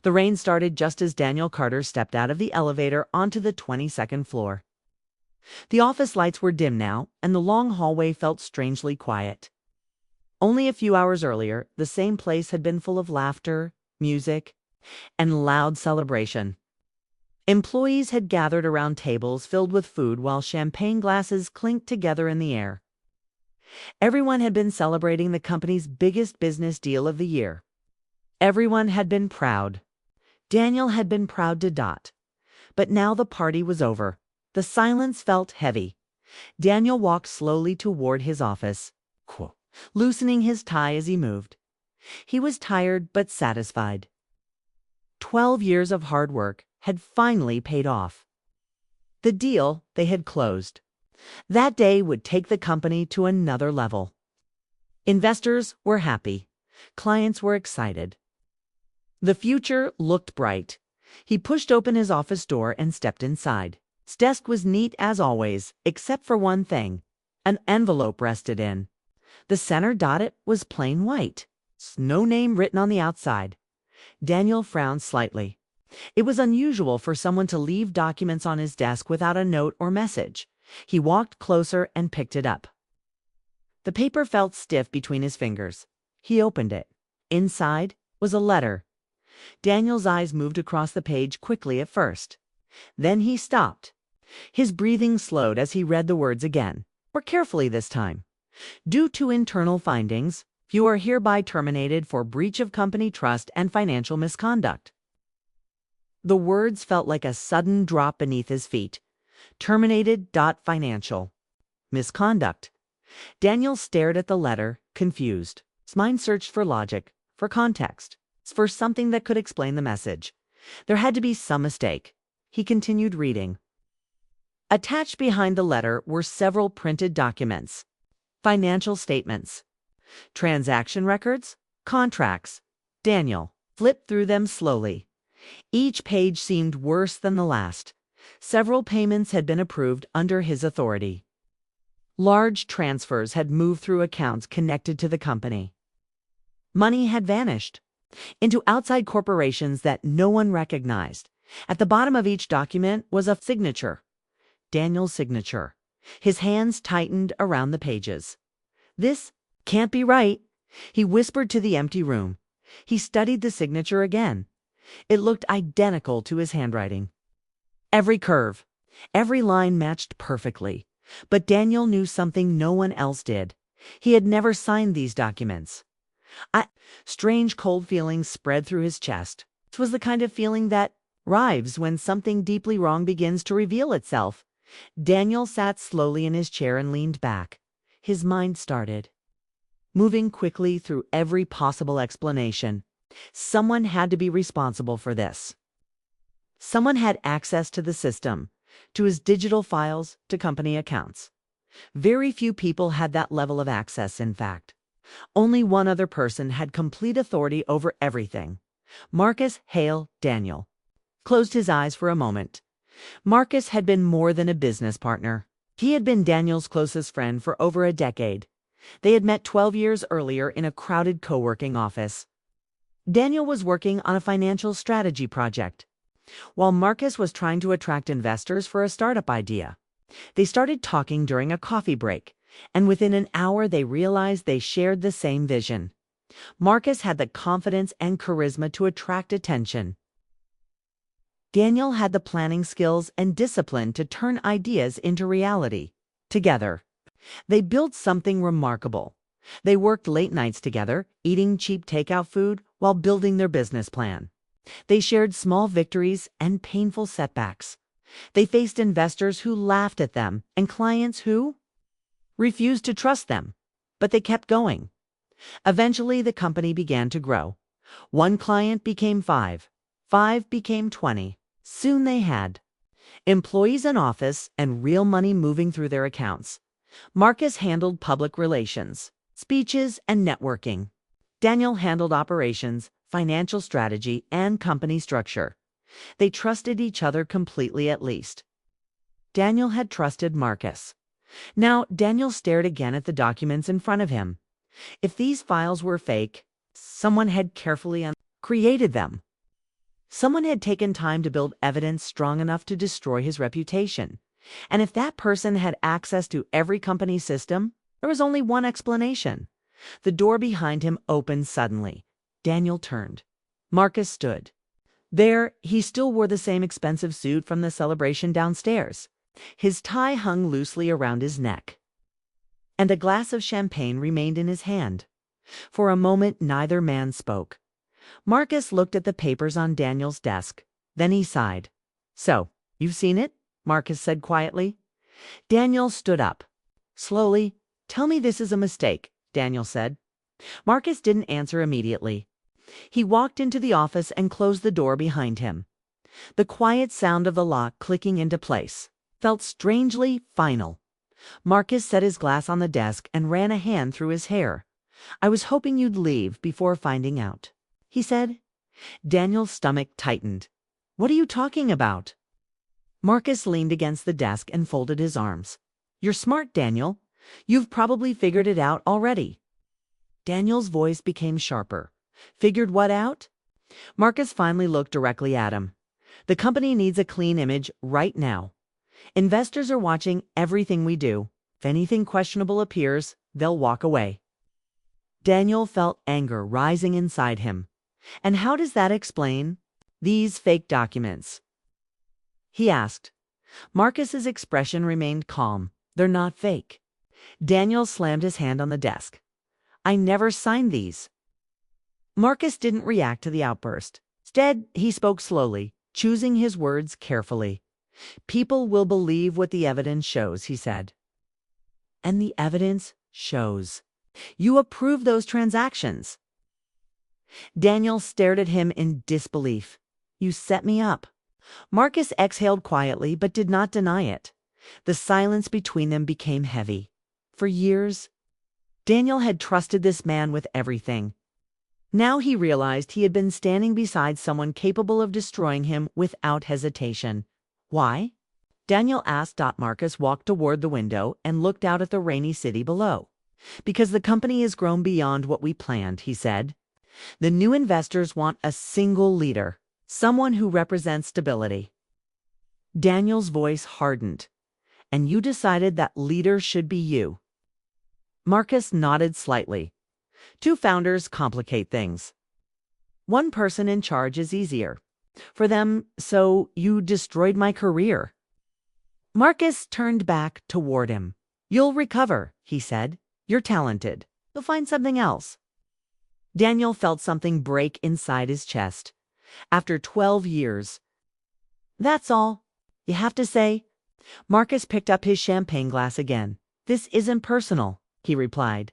The rain started just as Daniel Carter stepped out of the elevator onto the 22nd floor. The office lights were dim now, and the long hallway felt strangely quiet. Only a few hours earlier, the same place had been full of laughter, music, and loud celebration. Employees had gathered around tables filled with food while champagne glasses clinked together in the air. Everyone had been celebrating the company's biggest business deal of the year. Everyone had been proud. Daniel had been proud to dot. But now the party was over. The silence felt heavy. Daniel walked slowly toward his office, loosening his tie as he moved. He was tired but satisfied. 12 years of hard work had finally paid off. The deal they had closed. That day would take the company to another level. Investors were happy. Clients were excited. The future looked bright. He pushed open his office door and stepped inside. His desk was neat as always, except for one thing. An envelope rested in. The center dotted was plain white. No name written on the outside. Daniel frowned slightly. It was unusual for someone to leave documents on his desk without a note or message. He walked closer and picked it up. The paper felt stiff between his fingers. He opened it. Inside was a letter. Daniel's eyes moved across the page quickly at first. Then he stopped. His breathing slowed as he read the words again, more carefully this time. Due to internal findings, you are hereby terminated for breach of company trust and financial misconduct. The words felt like a sudden drop beneath his feet. Terminated. Financial misconduct. Daniel stared at the letter, confused. His mind searched for logic, for context, for something that could explain the message. There had to be some mistake. He continued reading. Attached behind the letter were several printed documents. Financial statements. Transaction records. Contracts. Daniel flipped through them slowly. Each page seemed worse than the last. Several payments had been approved under his authority. Large transfers had moved through accounts connected to the company. Money had vanished into outside corporations that no one recognized. At the bottom of each document was a signature. Daniel's signature. His hands tightened around the pages. This can't be right, he whispered to the empty room. He studied the signature again. It looked identical to his handwriting. Every curve, every line matched perfectly. But Daniel knew something no one else did. He had never signed these documents. Strange cold feelings spread through his chest. It was the kind of feeling that arrives when something deeply wrong begins to reveal itself. Daniel sat slowly in his chair and leaned back. His mind started moving quickly through every possible explanation. Someone had to be responsible for this. Someone had access to the system, to his digital files, to company accounts. Very few people had that level of access, in fact. Only one other person had complete authority over everything. Marcus Hale Daniel closed his eyes for a moment. Marcus had been more than a business partner. He had been Daniel's closest friend for over a decade. They had met 12 years earlier in a crowded co-working office. Daniel was working on a financial strategy project, while Marcus was trying to attract investors for a startup idea. They started talking during a coffee break, and within an hour they realized they shared the same vision. Marcus had the confidence and charisma to attract attention. Daniel had the planning skills and discipline to turn ideas into reality. Together, they built something remarkable. They worked late nights together, eating cheap takeout food while building their business plan. They shared small victories and painful setbacks. They faced investors who laughed at them and clients who refused to trust them, but they kept going. Eventually, the company began to grow. One client became 5. 5 became 20. Soon they had employees in office and real money moving through their accounts. Marcus handled public relations, speeches, and networking. Daniel handled operations, financial strategy, and company structure. They trusted each other completely, at least. Daniel had trusted Marcus. Now, Daniel stared again at the documents in front of him. If these files were fake, someone had carefully created them. Someone had taken time to build evidence strong enough to destroy his reputation. And if that person had access to every company system, there was only one explanation. The door behind him opened suddenly. Daniel turned. Marcus stood. There, he still wore the same expensive suit from the celebration downstairs. His tie hung loosely around his neck, and a glass of champagne remained in his hand. For a moment, neither man spoke. Marcus looked at the papers on Daniel's desk. Then he sighed. "So, you've seen it?" Marcus said quietly. Daniel stood up. Slowly, "Tell me this is a mistake," Daniel said. Marcus didn't answer immediately. He walked into the office and closed the door behind him. The quiet sound of the lock clicking into place felt strangely final. Marcus set his glass on the desk and ran a hand through his hair. "I was hoping you'd leave before finding out," he said. Daniel's stomach tightened. "What are you talking about?" Marcus leaned against the desk and folded his arms. "You're smart, Daniel. You've probably figured it out already." Daniel's voice became sharper. "Figured what out?" Marcus finally looked directly at him. "The company needs a clean image right now. Investors are watching everything we do. If anything questionable appears, they'll walk away." Daniel felt anger rising inside him. "And how does that explain these fake documents?" he asked. Marcus's expression remained calm. "They're not fake." Daniel slammed his hand on the desk. "I never signed these." Marcus didn't react to the outburst. Instead, he spoke slowly, choosing his words carefully. "People will believe what the evidence shows," he said. "And the evidence shows. You approved those transactions." Daniel stared at him in disbelief. "You set me up." Marcus exhaled quietly but did not deny it. The silence between them became heavy. For years, Daniel had trusted this man with everything. Now he realized he had been standing beside someone capable of destroying him without hesitation. "Why?" Daniel asked. Marcus walked toward the window and looked out at the rainy city below. "Because the company has grown beyond what we planned," he said. "The new investors want a single leader, someone who represents stability." Daniel's voice hardened. "And you decided that leader should be you." Marcus nodded slightly. "Two founders complicate things. One person in charge is easier for them, so you destroyed my career." Marcus turned back toward him. "You'll recover," he said. "You're talented. You'll find something else." Daniel felt something break inside his chest. After 12 years. "That's all you have to say?" Marcus picked up his champagne glass again. "This isn't personal," he replied.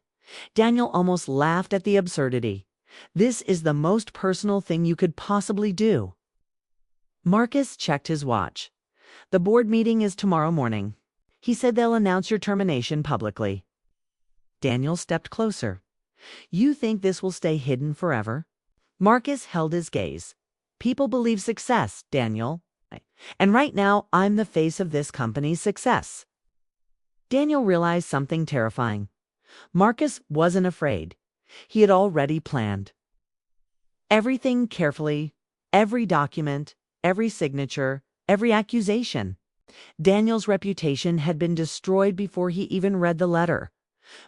Daniel almost laughed at the absurdity. "This is the most personal thing you could possibly do." Marcus checked his watch. "The board meeting is tomorrow morning. He said they'll announce your termination publicly." Daniel stepped closer. "You think this will stay hidden forever?" Marcus held his gaze. "People believe success, Daniel. And right now, I'm the face of this company's success." Daniel realized something terrifying. Marcus wasn't afraid. He had already planned everything carefully, every document, every signature, every accusation. Daniel's reputation had been destroyed before he even read the letter.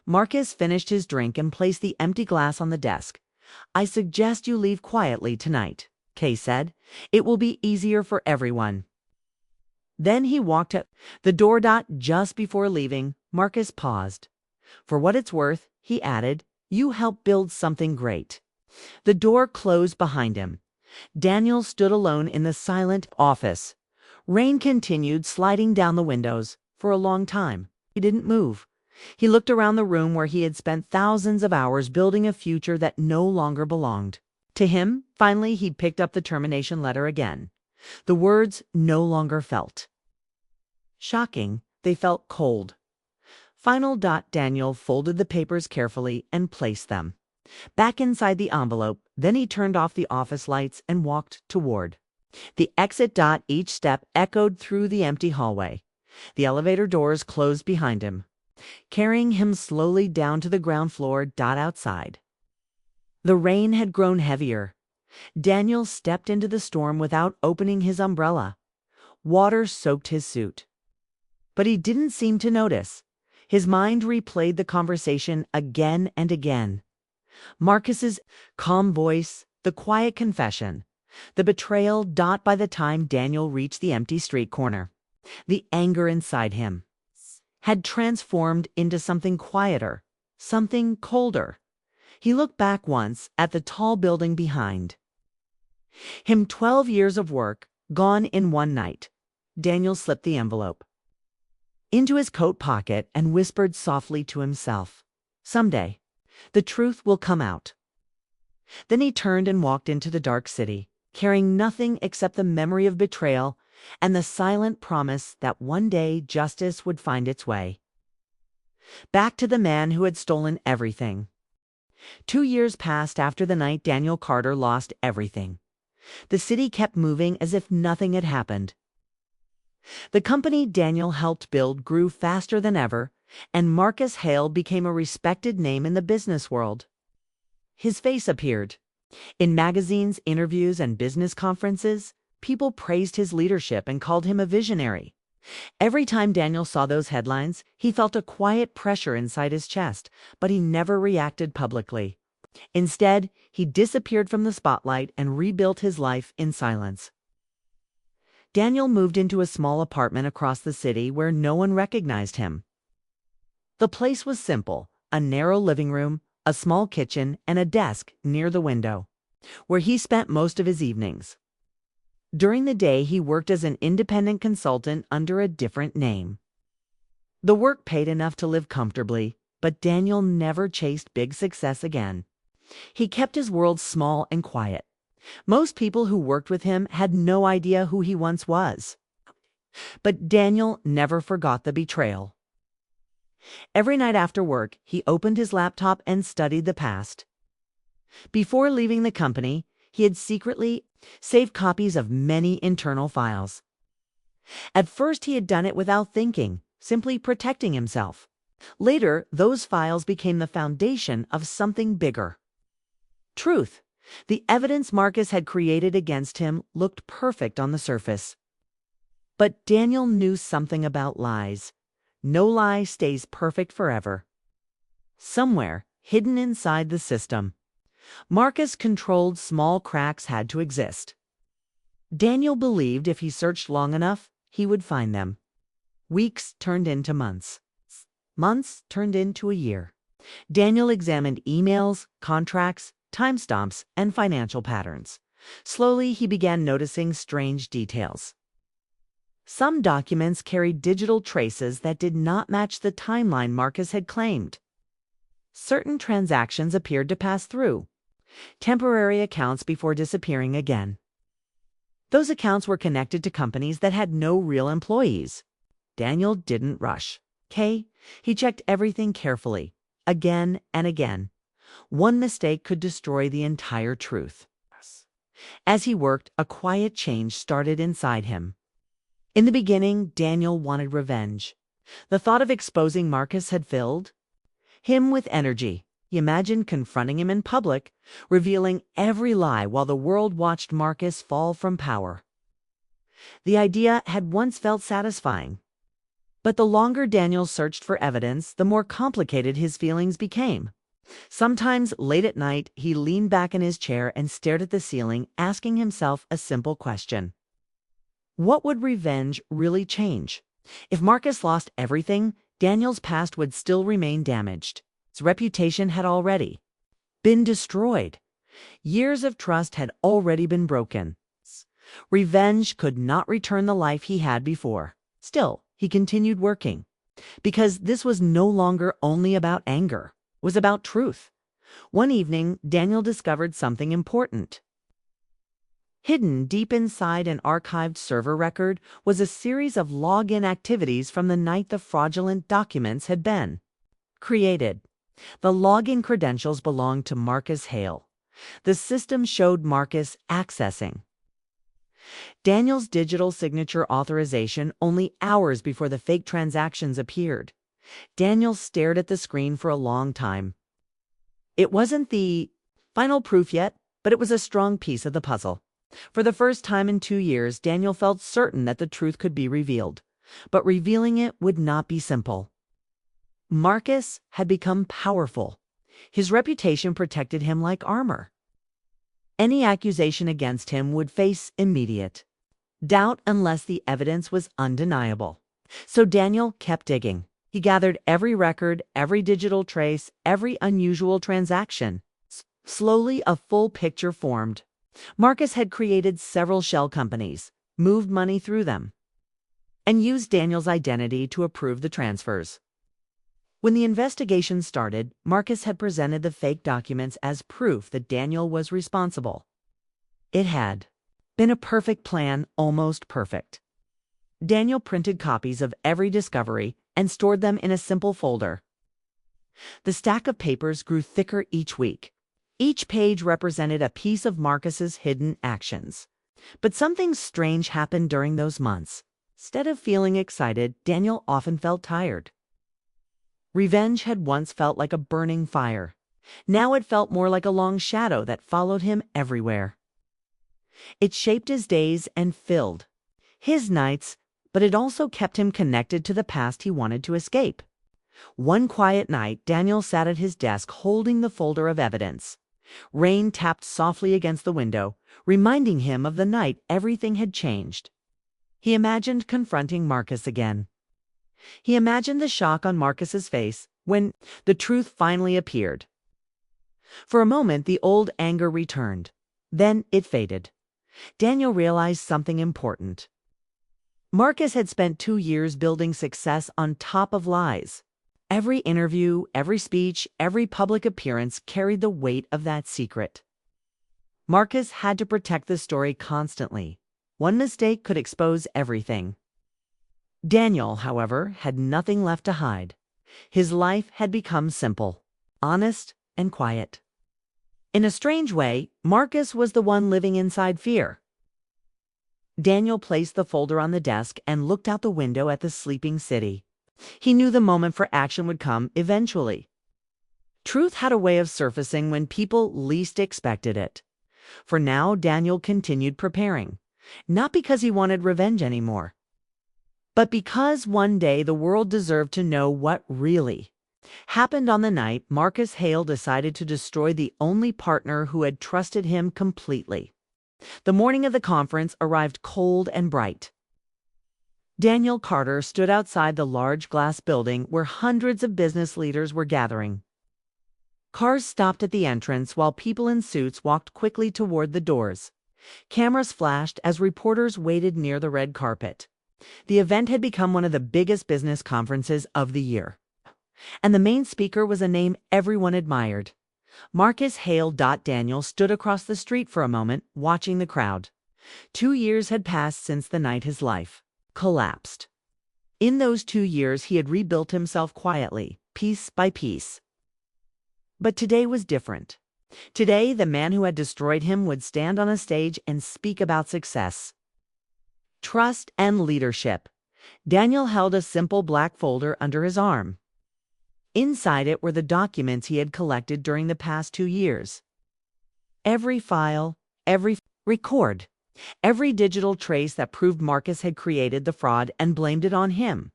Marcus finished his drink and placed the empty glass on the desk. "I suggest you leave quietly tonight," Kay said. "It will be easier for everyone." Then he walked at the door. Just before leaving, Marcus paused. "For what it's worth," he added, "you helped build something great." The door closed behind him. Daniel stood alone in the silent office. Rain continued sliding down the windows. For a long time, he didn't move. He looked around the room where he had spent thousands of hours building a future that no longer belonged to him. Finally, he picked up the termination letter again. The words no longer felt shocking. They felt cold. Final. Daniel folded the papers carefully and placed them back inside the envelope. Then he turned off the office lights and walked toward the exit. Each step echoed through the empty hallway. The elevator doors closed behind him, carrying him slowly down to the ground floor. Outside, the rain had grown heavier. Daniel stepped into the storm without opening his umbrella. Water soaked his suit. But he didn't seem to notice. His mind replayed the conversation again and again. Marcus's calm voice, the quiet confession, the betrayal. By the time Daniel reached the empty street corner, the anger inside him had transformed into something quieter, something colder. He looked back once at the tall building behind him. 12 years of work, gone in one night. Daniel slipped the envelope into his coat pocket and whispered softly to himself, "Someday, the truth will come out." Then he turned and walked into the dark city, carrying nothing except the memory of betrayal and the silent promise that one day justice would find its way. Back to the man who had stolen everything. 2 years passed after the night Daniel Carter lost everything. The city kept moving as if nothing had happened. The company Daniel helped build grew faster than ever, and Marcus Hale became a respected name in the business world. His face appeared in magazines, interviews, and business conferences. People praised his leadership and called him a visionary. Every time Daniel saw those headlines, he felt a quiet pressure inside his chest, but he never reacted publicly. Instead, he disappeared from the spotlight and rebuilt his life in silence. Daniel moved into a small apartment across the city where no one recognized him. The place was simple: a narrow living room, a small kitchen, and a desk near the window, where he spent most of his evenings. During the day, he worked as an independent consultant under a different name. The work paid enough to live comfortably, but Daniel never chased big success again. He kept his world small and quiet. Most people who worked with him had no idea who he once was. But Daniel never forgot the betrayal. Every night after work, he opened his laptop and studied the past. Before leaving the company, he had secretly saved copies of many internal files. At first, he had done it without thinking, simply protecting himself. Later, those files became the foundation of something bigger. Truth. The evidence Marcus had created against him looked perfect on the surface. But Daniel knew something about lies. No lie stays perfect forever. Somewhere, hidden inside the system, Marcus controlled small cracks had to exist. Daniel believed if he searched long enough, he would find them. Weeks turned into months. Months turned into a year. Daniel examined emails, contracts, timestamps, and financial patterns. Slowly, he began noticing strange details. Some documents carried digital traces that did not match the timeline Marcus had claimed. Certain transactions appeared to pass through temporary accounts before disappearing again. Those accounts were connected to companies that had no real employees. Daniel didn't rush. He checked everything carefully, again and again. One mistake could destroy the entire truth. As he worked, a quiet change started inside him. In the beginning, Daniel wanted revenge. The thought of exposing Marcus had filled him with energy. He imagined confronting him in public, revealing every lie while the world watched Marcus fall from power. The idea had once felt satisfying. But the longer Daniel searched for evidence, the more complicated his feelings became. Sometimes, late at night, he leaned back in his chair and stared at the ceiling, asking himself a simple question. What would revenge really change? If Marcus lost everything, Daniel's past would still remain damaged. His reputation had already been destroyed. Years of trust had already been broken. Revenge could not return the life he had before. Still, he continued working, because this was no longer only about anger. It was about truth. One evening, Daniel discovered something important. Hidden deep inside an archived server record was a series of login activities from the night the fraudulent documents had been created. The login credentials belonged to Marcus Hale. The system showed Marcus accessing Daniel's digital signature authorization only hours before the fake transactions appeared. Daniel stared at the screen for a long time. It wasn't the final proof yet, but it was a strong piece of the puzzle. For the first time in 2 years, Daniel felt certain that the truth could be revealed. But revealing it would not be simple. Marcus had become powerful. His reputation protected him like armor. Any accusation against him would face immediate doubt unless the evidence was undeniable. So Daniel kept digging. He gathered every record, every digital trace, every unusual transaction. Slowly, a full picture formed. Marcus had created several shell companies, moved money through them, and used Daniel's identity to approve the transfers. When the investigation started, Marcus had presented the fake documents as proof that Daniel was responsible. It had been a perfect plan, almost perfect. Daniel printed copies of every discovery and stored them in a simple folder. The stack of papers grew thicker each week. Each page represented a piece of Marcus's hidden actions. But something strange happened during those months. Instead of feeling excited, Daniel often felt tired. Revenge had once felt like a burning fire. Now it felt more like a long shadow that followed him everywhere. It shaped his days and filled his nights, but it also kept him connected to the past he wanted to escape. One quiet night, Daniel sat at his desk holding the folder of evidence. Rain tapped softly against the window, reminding him of the night everything had changed. He imagined confronting Marcus again. He imagined the shock on Marcus's face when the truth finally appeared. For a moment, the old anger returned. Then it faded. Daniel realized something important. Marcus had spent 2 years building success on top of lies. Every interview, every speech, every public appearance carried the weight of that secret. Marcus had to protect the story constantly. One mistake could expose everything. Daniel, however, had nothing left to hide. His life had become simple, honest, and quiet. In a strange way, Marcus was the one living inside fear. Daniel placed the folder on the desk and looked out the window at the sleeping city. He knew the moment for action would come eventually. Truth had a way of surfacing when people least expected it. For now, Daniel continued preparing, not because he wanted revenge anymore, but because one day the world deserved to know what really happened on the night Marcus Hale decided to destroy the only partner who had trusted him completely. The morning of the conference arrived cold and bright. Daniel Carter stood outside the large glass building where hundreds of business leaders were gathering. Cars stopped at the entrance while people in suits walked quickly toward the doors. Cameras flashed as reporters waited near the red carpet. The event had become one of the biggest business conferences of the year. And the main speaker was a name everyone admired. Marcus Hale. Daniel stood across the street for a moment, watching the crowd. 2 years had passed since the night his life collapsed. In those 2 years, he had rebuilt himself quietly, piece by piece. But today was different. Today, the man who had destroyed him would stand on a stage and speak about success, trust, and leadership. Daniel held a simple black folder under his arm. Inside it were the documents he had collected during the past 2 years. Every file, every record, every digital trace that proved Marcus had created the fraud and blamed it on him.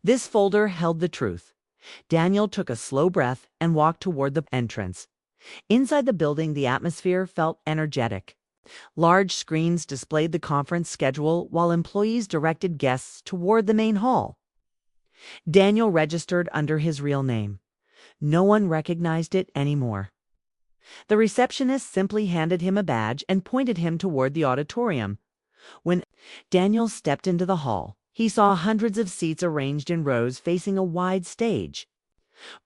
This folder held the truth. Daniel took a slow breath and walked toward the entrance. Inside the building, the atmosphere felt energetic. Large screens displayed the conference schedule while employees directed guests toward the main hall. Daniel registered under his real name. No one recognized it anymore. The receptionist simply handed him a badge and pointed him toward the auditorium. When Daniel stepped into the hall, he saw hundreds of seats arranged in rows facing a wide stage.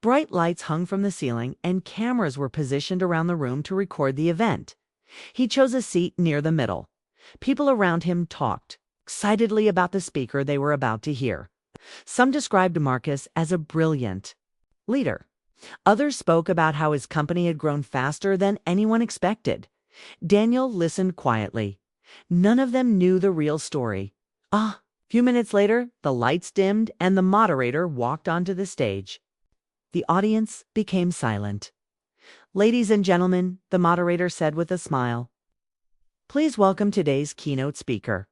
Bright lights hung from the ceiling, and cameras were positioned around the room to record the event. He chose a seat near the middle. People around him talked excitedly about the speaker they were about to hear. Some described Marcus as a brilliant leader. Others spoke about how his company had grown faster than anyone expected. Daniel listened quietly. None of them knew the real story. A few minutes later, the lights dimmed and the moderator walked onto the stage. The audience became silent. Ladies and gentlemen, the moderator said with a smile, please welcome today's keynote speaker,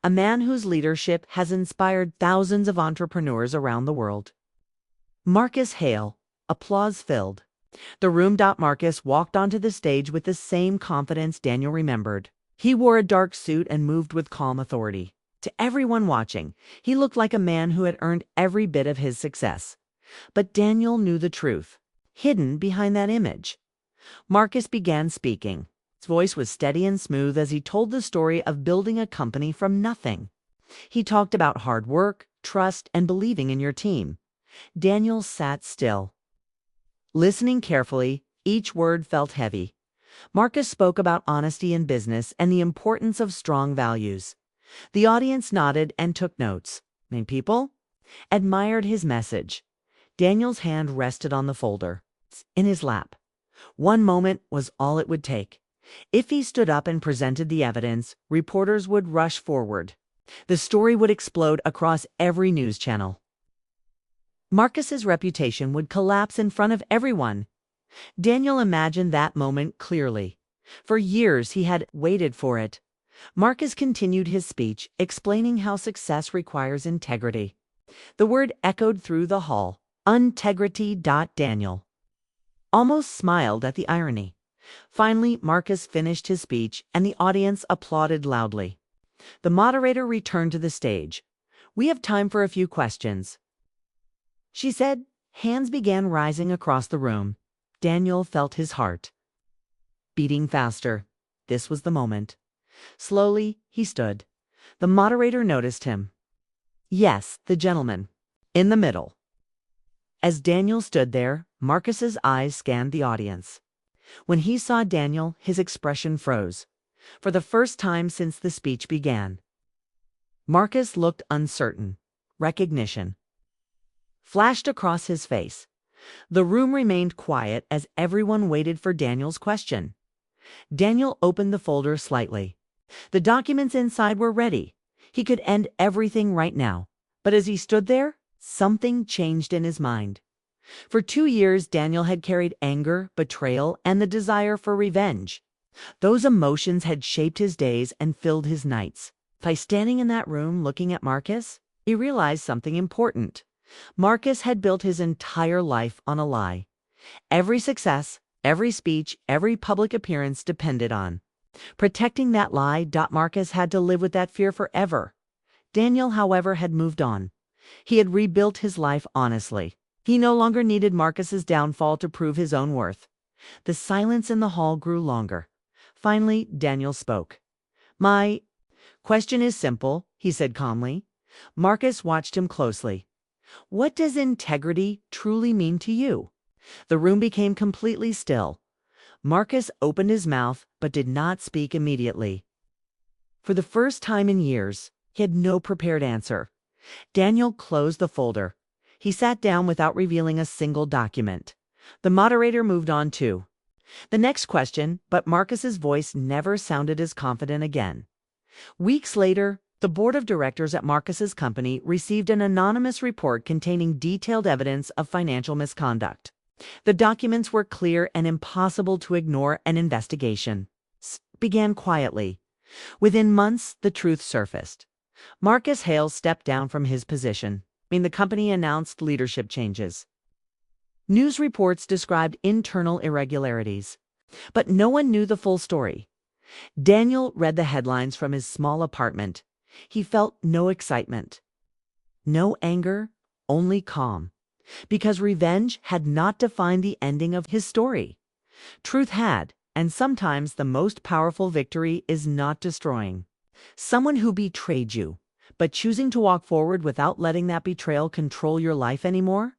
a man whose leadership has inspired thousands of entrepreneurs around the world. Marcus Hale, applause filled. The room. Marcus walked onto the stage with the same confidence Daniel remembered. He wore a dark suit and moved with calm authority. To everyone watching, he looked like a man who had earned every bit of his success. But Daniel knew the truth, hidden behind that image. Marcus began speaking. His voice was steady and smooth as he told the story of building a company from nothing. He talked about hard work, trust, and believing in your team. Daniel sat still, listening carefully. Each word felt heavy. Marcus spoke about honesty in business and the importance of strong values. The audience nodded and took notes. Many people admired his message. Daniel's hand rested on the folder in his lap. One moment was all it would take. If he stood up and presented the evidence, reporters would rush forward. The story would explode across every news channel. Marcus's reputation would collapse in front of everyone. Daniel imagined that moment clearly. For years he had waited for it. Marcus continued his speech, explaining how success requires integrity. The word echoed through the hall. Integrity. Daniel almost smiled at the irony. Finally, Marcus finished his speech, and the audience applauded loudly. The moderator returned to the stage. We have time for a few questions, she said. Hands began rising across the room. Daniel felt his heart beating faster. This was the moment. Slowly, he stood. The moderator noticed him. Yes, the gentleman in the middle. As Daniel stood there, Marcus's eyes scanned the audience. When he saw Daniel, his expression froze. For the first time since the speech began, Marcus looked uncertain. Recognition flashed across his face. The room remained quiet as everyone waited for Daniel's question. Daniel opened the folder slightly. The documents inside were ready. He could end everything right now. But as he stood there, something changed in his mind. For 2 years, Daniel had carried anger, betrayal, and the desire for revenge. Those emotions had shaped his days and filled his nights. By standing in that room looking at Marcus, he realized something important. Marcus had built his entire life on a lie. Every success, every speech, every public appearance depended on protecting that lie. Marcus had to live with that fear forever. Daniel, however, had moved on. He had rebuilt his life honestly. He no longer needed Marcus's downfall to prove his own worth. The silence in the hall grew longer. Finally, Daniel spoke. My question is simple, he said calmly. Marcus watched him closely. What does integrity truly mean to you? The room became completely still. Marcus opened his mouth but did not speak immediately. For the first time in years, he had no prepared answer. Daniel closed the folder. He sat down without revealing a single document. The moderator moved on too. The next question, but Marcus's voice never sounded as confident again. Weeks later, the board of directors at Marcus's company received an anonymous report containing detailed evidence of financial misconduct. The documents were clear and impossible to ignore. An investigation began quietly. Within months, the truth surfaced. Marcus Hale stepped down from his position. The company announced leadership changes. News reports described internal irregularities, but no one knew the full story. Daniel read the headlines from his small apartment. He felt no excitement, no anger, only calm, because revenge had not defined the ending of his story. Truth had, and sometimes the most powerful victory is not destroying someone who betrayed you, but choosing to walk forward without letting that betrayal control your life anymore.